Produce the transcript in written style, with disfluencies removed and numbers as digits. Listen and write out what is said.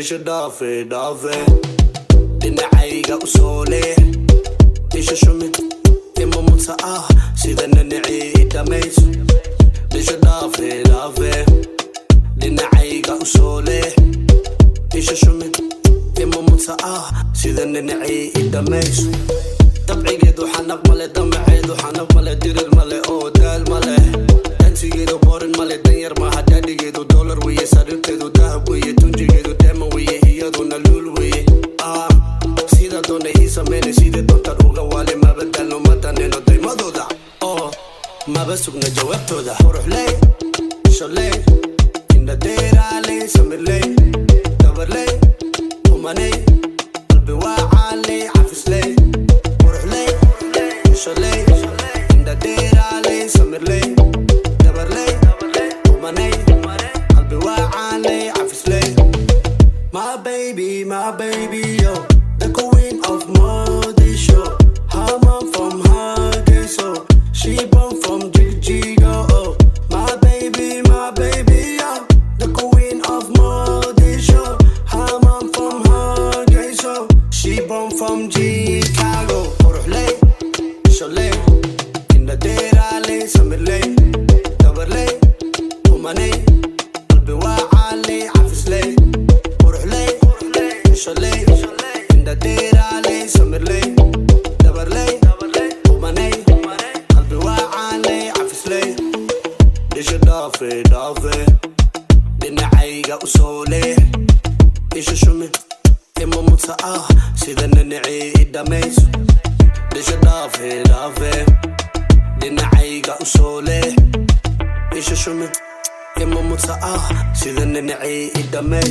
Deixa dave, dhinacayga u soo leh Deixa shumid ima muta'a sida nanacii dhamays Deixa dave, dhinacayga u soo leh Deixa shumid ima muta'a sida nanacii dhamays dabcigeedu xanaq male damaceedu xanaq male dirir male oo daal male dansigeedu borin male danyar maaha daadhigeedu dollar weye sariirteedu dahab weye tunjigeedu deeman weye iyaduna luul weye sida doona ii sameyne sida doontan uga waale maba dalno madaneno daymadooda oo maba sugna jawaabtooda quruxley shaley indhadeeraaley samirley dabarley umaney qalbi waacaaley cafisley quruxley shaley indhadeeraaley samirley dabarley umaney qalbi waacaaley cafisley my baby yo the queen of Mogadishu her mom from Hargeysa she born from Jigajiga oh my baby yo the queen of Mogadishu her mom from Hargeysa she born from Chicago quruxley shaley indhadeeraaley samirley dabarley umaney qalbi waacaaley cafisley quruxley shaley indhadeeraaley samirley dabarley umaney qalbi waacaaley cafisley Deixa dave dhinacayga u soo leh Deixa shumid ima muta'a sida nanacii dhamays Deixa dave dhinacayga u soo leh Deixa shumid ima muta'a sida nanacii dhamays